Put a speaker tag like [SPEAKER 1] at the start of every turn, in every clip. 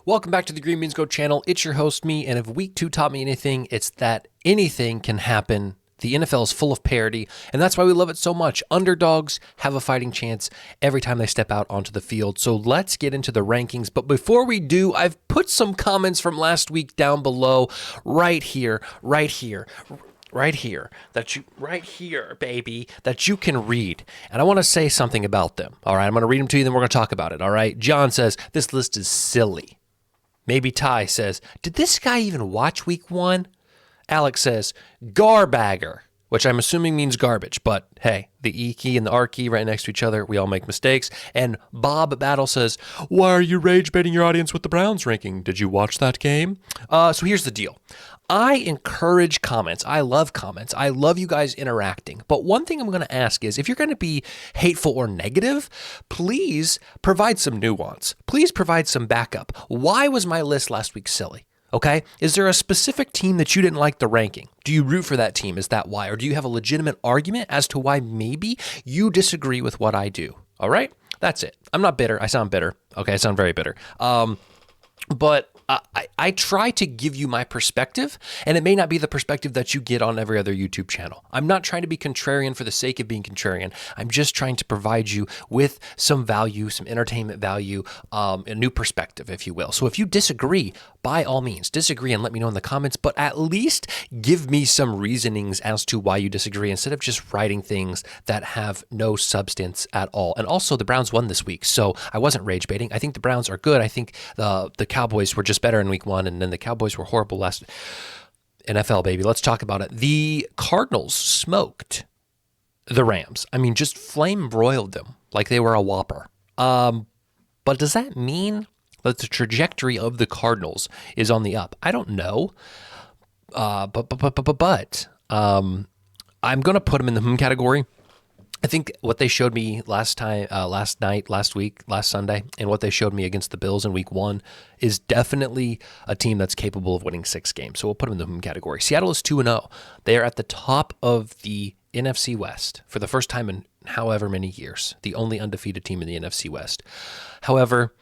[SPEAKER 1] Welcome back to the Green Beans Go channel. It's your host, me, and if week 2 taught me anything, it's that anything can happen. The NFL is full of parity, and that's why we love it so much. Underdogs have a fighting chance every time they step out onto the field. So let's get into the rankings. But before we do, I've put some comments from last week down below, right here, baby, that you can read. And I want to say something about them. All right, I'm going to read them to you, then we're going to talk about it. All right, John says, this list is silly. Maybe Ty says, did this guy even watch week 1? Alex says, garbagger, which I'm assuming means garbage, but hey, the E key and the R key right next to each other, we all make mistakes. And Bob Battle says, why are you rage baiting your audience with the Browns ranking? Did you watch that game? So here's the deal. I encourage comments. I love comments. I love you guys interacting. But one thing I'm going to ask is, if you're going to be hateful or negative, please provide some nuance. Please provide some backup. Why was my list last week silly? Okay? Is there a specific team that you didn't like the ranking? Do you root for that team? Is that why? Or do you have a legitimate argument as to why maybe you disagree with what I do? All right? That's it. I'm not bitter. I sound bitter. Okay, I sound very bitter. But I try to give you my perspective, and it may not be the perspective that you get on every other YouTube channel. I'm not trying to be contrarian for the sake of being contrarian. I'm just trying to provide you with some value, some entertainment value, a new perspective, if you will. So if you disagree, by all means, disagree and let me know in the comments, but at least give me some reasonings as to why you disagree instead of just writing things that have no substance at all. And also, the Browns won this week, so I wasn't rage baiting. I think the Browns are good. I think the Cowboys were just better in week 1, and then the Cowboys were horrible last. NFL, baby. Let's talk about it. The Cardinals smoked the Rams. I mean, just flame broiled them like they were a Whopper. But does that mean that the trajectory of the Cardinals is on the up? I don't know. But I'm going to put them in the category. I think what they showed me last Sunday, and what they showed me against the Bills in week 1 is definitely a team that's capable of winning 6 games. So we'll put them in the category. Seattle is 2-0. They are at the top of the NFC West for the first time in however many years, the only undefeated team in the NFC West. However,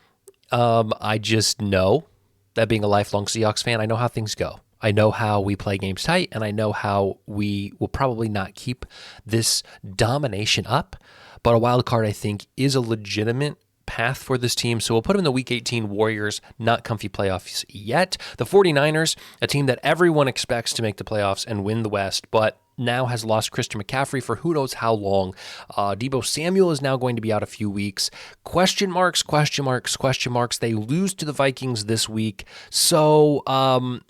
[SPEAKER 1] I just know that, being a lifelong Seahawks fan, I know how things go. I know how we play games tight, and I know how we will probably not keep this domination up. But a wild card, I think, is a legitimate path for this team. So we'll put them in the Week 18 Warriors, not comfy playoffs yet. The 49ers, a team that everyone expects to make the playoffs and win the West, but now has lost Christian McCaffrey for who knows how long. Deebo Samuel is now going to be out a few weeks. Question marks. They lose to the Vikings this week. So, I'm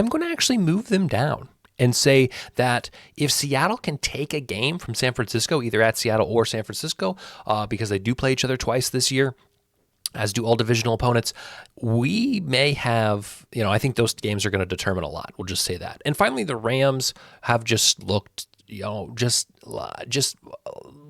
[SPEAKER 1] going to actually move them down and say that if Seattle can take a game from San Francisco, either at Seattle or San Francisco, because they do play each other twice this year, as do all divisional opponents, we may have, I think those games are going to determine a lot. We'll just say that. And finally, the Rams have just looked, just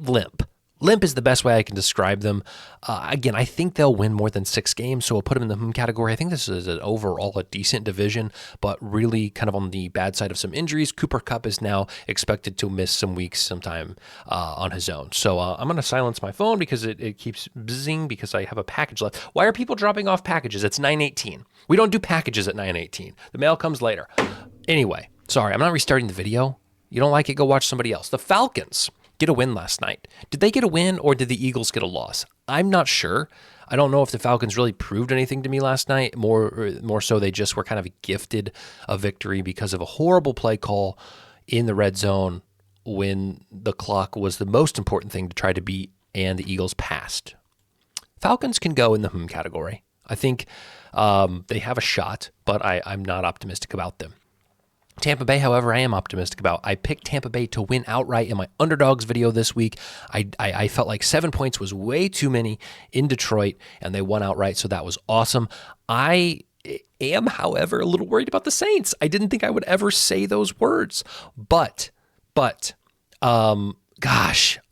[SPEAKER 1] limp. Limp is the best way I can describe them. Again, I think they'll win more than 6 games, so we'll put them in the category. I think this is overall a decent division, but really kind of on the bad side of some injuries. Cooper Kupp is now expected to miss some weeks sometime on his own. So I'm going to silence my phone because it keeps buzzing because I have a package left. Why are people dropping off packages? It's 9:18. We don't do packages at 9:18. The mail comes later. Anyway, sorry, I'm not restarting the video. You don't like it, go watch somebody else. The Falcons get a win last night. Did they get a win, or did the Eagles get a loss? I'm not sure. I don't know if the Falcons really proved anything to me last night. More so, they just were kind of gifted a victory because of a horrible play call in the red zone when the clock was the most important thing to try to beat, and the Eagles passed. Falcons can go in the category. I think they have a shot, but I'm not optimistic about them. Tampa Bay, however, I am optimistic about. I picked Tampa Bay to win outright in my underdogs video this week. I felt like 7 points was way too many in Detroit, and they won outright, so that was awesome. I am, however, a little worried about the Saints. I didn't think I would ever say those words, but gosh, I'm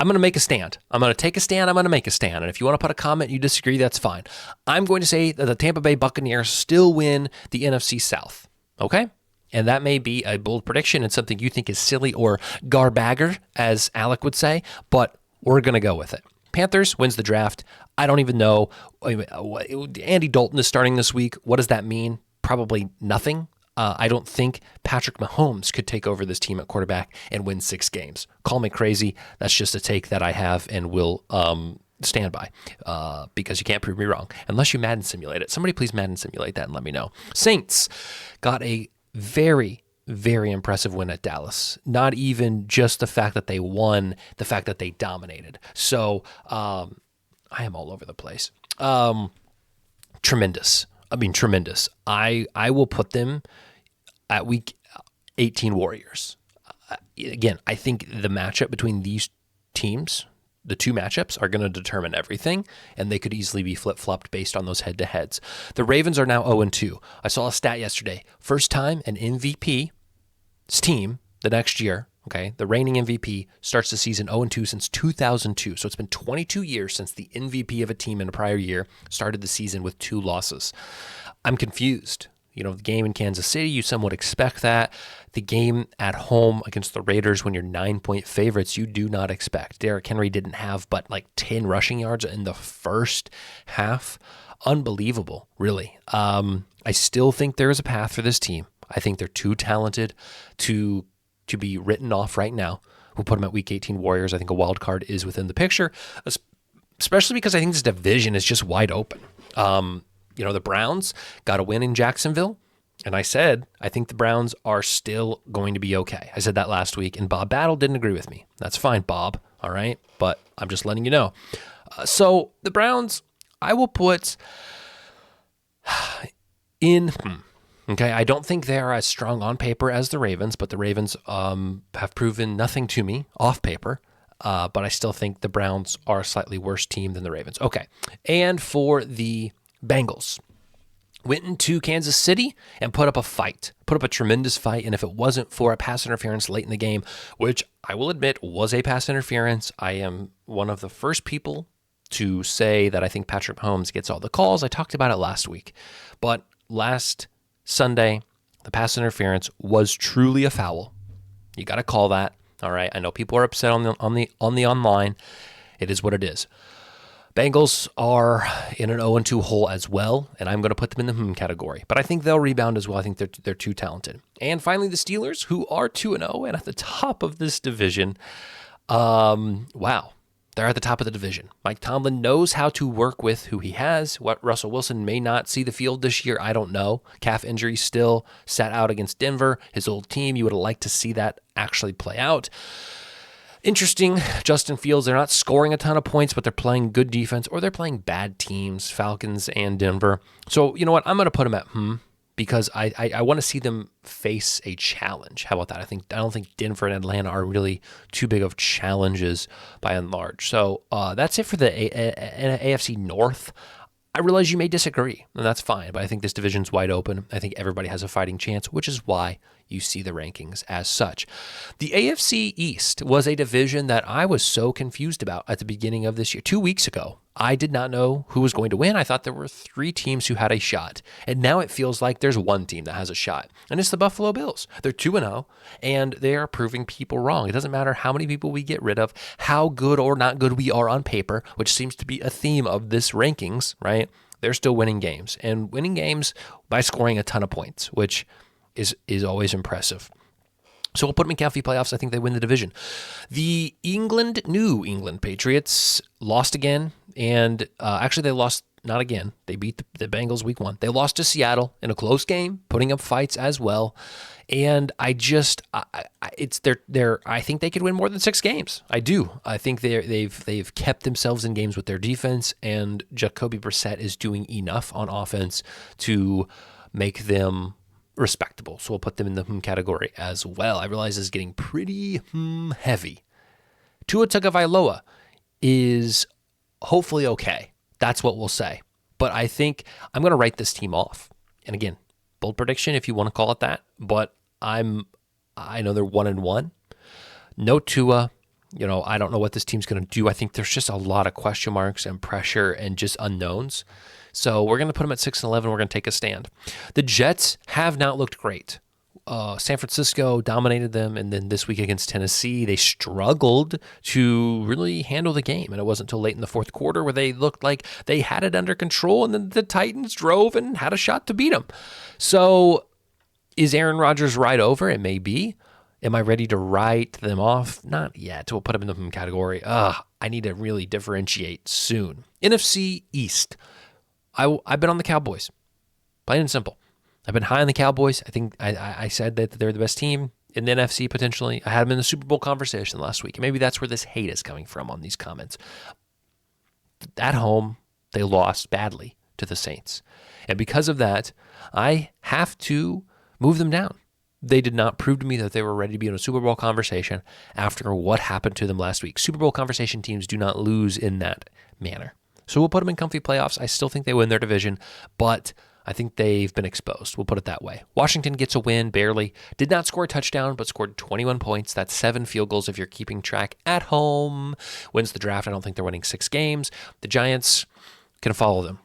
[SPEAKER 1] going to make a stand. I'm going to take a stand. I'm going to make a stand. And if you want to put a comment, you disagree, that's fine. I'm going to say that the Tampa Bay Buccaneers still win the NFC South, okay? And that may be a bold prediction and something you think is silly or garbagger, as Alec would say, but we're going to go with it. Panthers wins the draft. I don't even know. Andy Dalton is starting this week. What does that mean? Probably nothing. I don't think Patrick Mahomes could take over this team at quarterback and win 6 games. Call me crazy. That's just a take that I have and will stand by because you can't prove me wrong unless you Madden simulate it. Somebody please Madden simulate that and let me know. Saints got a very, very impressive win at Dallas. Not even just the fact that they won, the fact that they dominated. So I am all over the place. Tremendous. Tremendous. I will put them at week 18 Warriors. Again, I think the matchup between these teams, the two matchups, are going to determine everything, and they could easily be flip-flopped based on those head-to-heads. The Ravens are now 0-2. I saw a stat yesterday. First time an MVP's team the next year, okay, the reigning MVP starts the season 0-2 since 2002. So it's been 22 years since the MVP of a team in a prior year started the season with 2 losses. I'm confused. The game in Kansas City, you somewhat expect that. The game at home against the Raiders when you're 9-point favorites, you do not expect. Derrick Henry didn't have but like 10 rushing yards in the first half. Unbelievable, really. I still think there is a path for this team. I think they're too talented to be written off right now. We'll put them at week 18 Warriors. I think a wild card is within the picture, especially because I think this division is just wide open. The Browns got a win in Jacksonville, and I said I think the Browns are still going to be okay. I said that last week, and Bob Battle didn't agree with me. That's fine, Bob, all right? But I'm just letting you know. So the Browns, I will put in... Okay, I don't think they are as strong on paper as the Ravens, but the Ravens have proven nothing to me off paper. But I still think the Browns are a slightly worse team than the Ravens. Okay, and for the Bengals, went into Kansas City and put up a tremendous fight. And if it wasn't for a pass interference late in the game, which I will admit was a pass interference, I am one of the first people to say that I think Patrick Mahomes gets all the calls. I talked about it last week, but last Sunday, the pass interference was truly a foul. You got to call that. All right. I know people are upset on the online. It is what it is. Bengals are in an 0-2 hole as well, and I'm going to put them in the category. But I think they'll rebound as well. I think they're too talented. And finally, the Steelers, who are 2-0 and at the top of this division. Wow. They're at the top of the division. Mike Tomlin knows how to work with who he has. What Russell Wilson may not see the field this year, I don't know. Calf injury still sat out against Denver, his old team. You would have liked to see that actually play out. Interesting, Justin Fields, they're not scoring a ton of points, but they're playing good defense, or they're playing bad teams, Falcons and Denver. So, you know what? I'm going to put them at because I want to see them face a challenge. How about that? I don't think Denver and Atlanta are really too big of challenges by and large. So that's it for the AFC North. I realize you may disagree, and that's fine, but I think this division's wide open. I think everybody has a fighting chance, which is why you see the rankings as such. The AFC East was a division that I was so confused about at the beginning of this year. 2 weeks ago, I did not know who was going to win. I thought there were 3 teams who had a shot, and now it feels like there's one team that has a shot, and it's the Buffalo Bills. They're 2-0, and they are proving people wrong. It doesn't matter how many people we get rid of, how good or not good we are on paper, which seems to be a theme of this rankings, right? They're still winning games, and winning games by scoring a ton of points, which is always impressive. So we'll put them in Calfee playoffs. I think they win the division. The New England Patriots lost again, and actually they lost not again. They beat the Bengals week 1. They lost to Seattle in a close game, putting up fights as well. And I think they could win more than 6 games. I do. I think they've kept themselves in games with their defense, and Jacoby Brissett is doing enough on offense to make them respectable. So we'll put them in the category as well. I realize this is getting pretty heavy. Tua Tagovailoa is hopefully okay. That's what we'll say. But I think I'm going to write this team off. And again, bold prediction if you want to call it that. But I know they're 1-1. No Tua. I don't know what this team's going to do. I think there's just a lot of question marks and pressure and just unknowns. So we're going to put them at 6-11. We're going to take a stand. The Jets have not looked great. San Francisco dominated them, and then this week against Tennessee, they struggled to really handle the game. And it wasn't until late in the fourth quarter where they looked like they had it under control, and then the Titans drove and had a shot to beat them. So is Aaron Rodgers right over? It may be. Am I ready to write them off? Not yet. We'll put them in the category. I need to really differentiate soon. NFC East. I've been on the Cowboys. Plain and simple. I've been high on the Cowboys. I think I said that they're the best team in the NFC potentially. I had them in the Super Bowl conversation last week. And maybe that's where this hate is coming from on these comments. At home, they lost badly to the Saints. And because of that, I have to move them down. They did not prove to me that they were ready to be in a Super Bowl conversation after what happened to them last week. Super Bowl conversation teams do not lose in that manner. So we'll put them in comfy playoffs. I still think they win their division, but I think they've been exposed. We'll put it that way. Washington gets a win, barely. Did not score a touchdown, but scored 21 points. That's 7 field goals if you're keeping track at home. Wins the draft. I don't think they're winning 6 games. The Giants can follow them.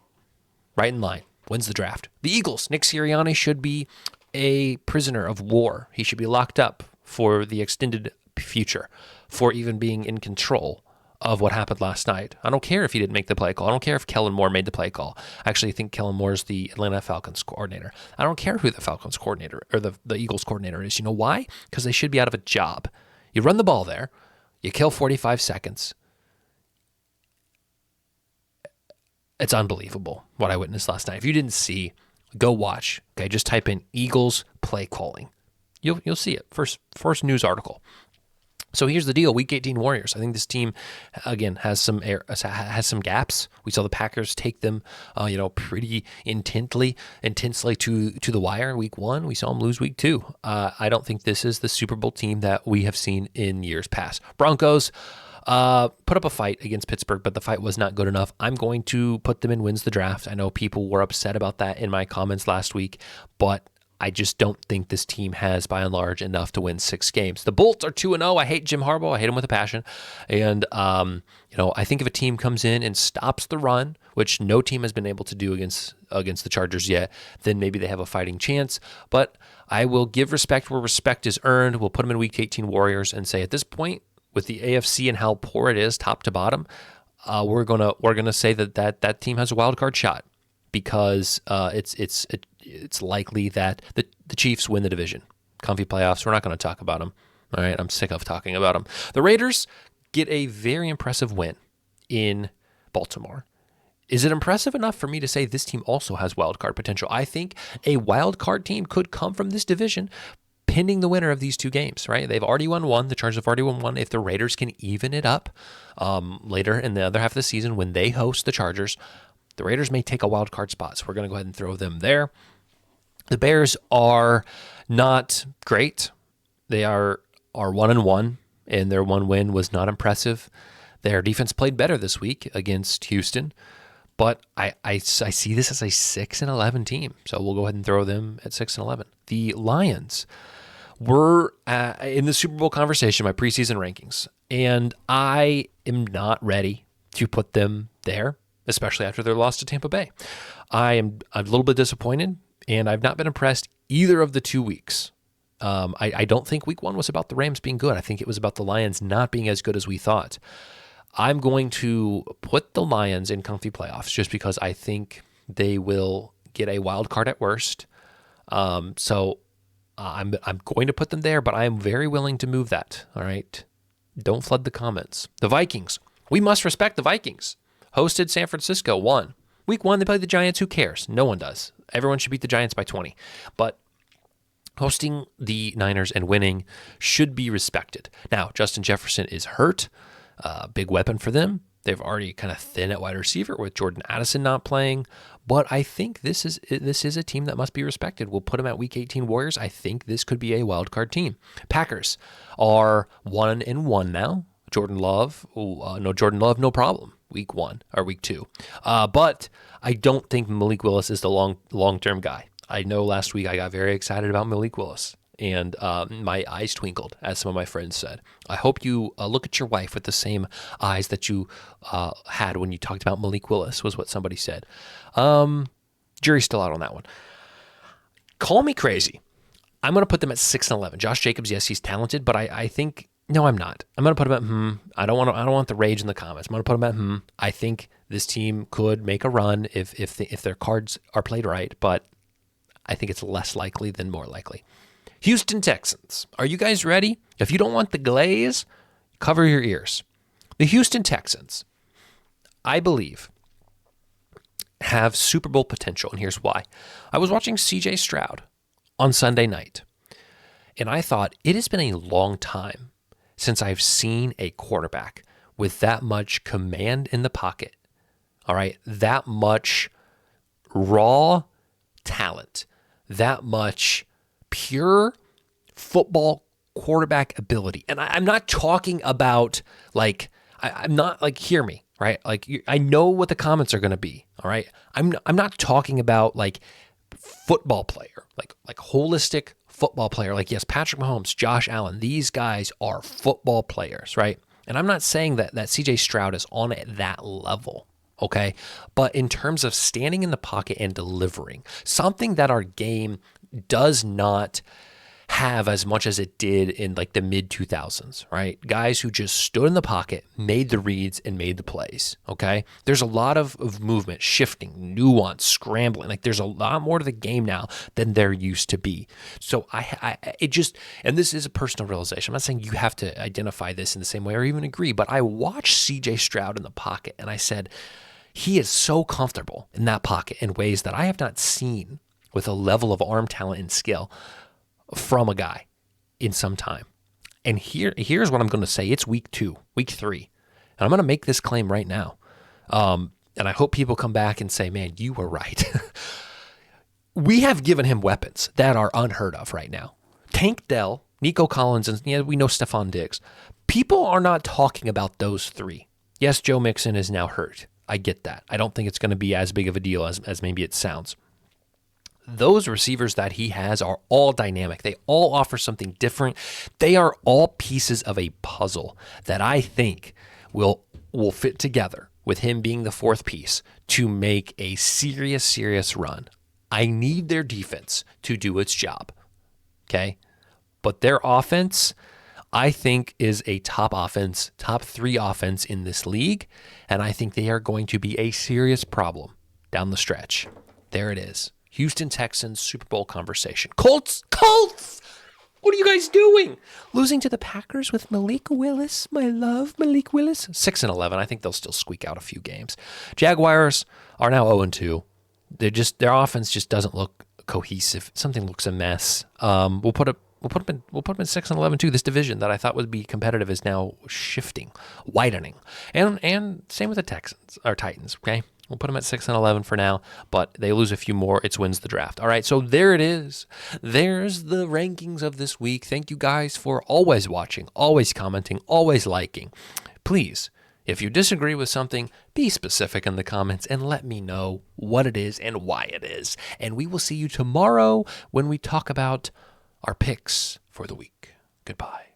[SPEAKER 1] Right in line. Wins the draft. The Eagles. Nick Sirianni should be a prisoner of war. He should be locked up for the extended future, for even being in control of what happened last night. I don't care if he didn't make the play call. I don't care if Kellen Moore made the play call. I actually think Kellen Moore is the Atlanta Falcons coordinator. I don't care who the Falcons coordinator or the Eagles coordinator is. You know why? Because they should be out of a job. You run the ball there. You kill 45 seconds. It's unbelievable what I witnessed last night. If you didn't see, go watch. Okay, just type in Eagles play calling. You'll see it. First news article. So here's the deal: Week 18 Warriors. I think this team, again, has some gaps. We saw the Packers take them, pretty intensely to the wire in Week 1. We saw them lose Week 2. I don't think this is the Super Bowl team that we have seen in years past. Broncos put up a fight against Pittsburgh, but the fight was not good enough. I'm going to put them in wins the draft. I know people were upset about that in my comments last week, but I just don't think this team has, by and large, enough to win 6 games. The Bolts are 2-0. I hate Jim Harbaugh. I hate him with a passion. And, I think if a team comes in and stops the run, which no team has been able to do against the Chargers yet, then maybe they have a fighting chance. But I will give respect where respect is earned. We'll put them in Week 18 Warriors and say at this point, with the AFC and how poor it is, top to bottom, we're gonna say that team has a wild card shot. Because it's likely that the Chiefs win the division. Comfy playoffs, we're not going to talk about them. All right, I'm sick of talking about them. The Raiders get a very impressive win in Baltimore. Is it impressive enough for me to say this team also has wild card potential? I think a wild card team could come from this division, pending the winner of these 2 games, right? They've already won one. The Chargers have already won one. If the Raiders can even it up later in the other half of the season when they host the Chargers, the Raiders may take a wild card spot, so we're going to go ahead and throw them there. The Bears are not great. They are 1-1, and their 1 win was not impressive. Their defense played better this week against Houston, but I see this as a 6-11 team, so we'll go ahead and throw them at 6-11. The Lions were in the Super Bowl conversation, my preseason rankings, and I am not ready to put them there, especially after their loss to Tampa Bay. I'm a little bit disappointed, and I've not been impressed either of the 2 weeks. I don't think Week 1 was about the Rams being good. I think it was about the Lions not being as good as we thought. I'm going to put the Lions in comfy playoffs just because I think they will get a wild card at worst. So I'm going to put them there, but I am very willing to move that. All right, don't flood the comments. The Vikings. We must respect the Vikings. Hosted San Francisco, won. Week 1, they played the Giants. Who cares? No one does. Everyone should beat the Giants by 20. But hosting the Niners and winning should be respected. Now, Justin Jefferson is hurt. Big weapon for them. They've already kind of thin at wide receiver with Jordan Addison not playing. But I think this is a team that must be respected. We'll put them at Week 18 Warriors. I think this could be a wild card team. Packers are 1-1 now. Jordan Love, no problem. Week 1 or Week 2. But I don't think Malik Willis is the long-term guy. I know last week I got very excited about Malik Willis, and my eyes twinkled, as some of my friends said. I hope you look at your wife with the same eyes that you had when you talked about Malik Willis, was what somebody said. Jury's still out on that one. Call me crazy. I'm going to put them at 6-11. Josh Jacobs, yes, he's talented, but I think, no, I'm not. I'm going to put him at I don't want the rage in the comments. I'm going to put him at I think this team could make a run if their cards are played right, but I think it's less likely than more likely. Houston Texans. Are you guys ready? If you don't want the glaze, cover your ears. The Houston Texans, I believe, have Super Bowl potential, and here's why. I was watching C.J. Stroud on Sunday night, and I thought it has been a long time since I've seen a quarterback with that much command in the pocket, all right, that much raw talent, that much pure football quarterback ability. And I'm not talking about I'm not hear me, right? I know what the comments are going to be, all right? I'm not talking about football player, like holistic football player. Yes, Patrick Mahomes, Josh Allen, these guys are football players, right? And I'm not saying that CJ Stroud is on at that level, okay? But in terms of standing in the pocket and delivering, something that our game does not have as much as it did in the mid 2000s, right? Guys who just stood in the pocket, made the reads, and made the plays, okay? There's a lot of movement, shifting, nuance, scrambling. There's a lot more to the game now than there used to be. So and this is a personal realization. I'm not saying you have to identify this in the same way or even agree, but I watched CJ Stroud in the pocket and I said, he is so comfortable in that pocket in ways that I have not seen with a level of arm talent and skill from a guy in some time. And here's what I'm going to say. It's week 3. And I'm going to make this claim right now. And I hope people come back and say, man, you were right. We have given him weapons that are unheard of right now. Tank Dell, Nico Collins, and we know Stephon Diggs. People are not talking about those three. Yes, Joe Mixon is now hurt. I get that. I don't think it's going to be as big of a deal as maybe it sounds. Those receivers that he has are all dynamic. They all offer something different. They are all pieces of a puzzle that I think will fit together with him being the fourth piece to make a serious run. I need their defense to do its job, okay? But their offense, I think, is a top 3 offense in this league, and I think they are going to be a serious problem down the stretch. There it is. Houston Texans Super Bowl conversation. Colts! What are you guys doing? Losing to the Packers with Malik Willis. My love, Malik Willis. 6-11. I think they'll still squeak out a few games. Jaguars are now 0-2. Their offense just doesn't look cohesive. Something looks a mess. We'll put them in 6-11 too. This division that I thought would be competitive is now shifting, widening, and same with the Titans. Okay, we'll put them at 6-11 for now, but they lose a few more. It wins the draft. All right, so there it is. There's the rankings of this week. Thank you guys for always watching, always commenting, always liking. Please, if you disagree with something, be specific in the comments and let me know what it is and why it is. And we will see you tomorrow when we talk about our picks for the week. Goodbye.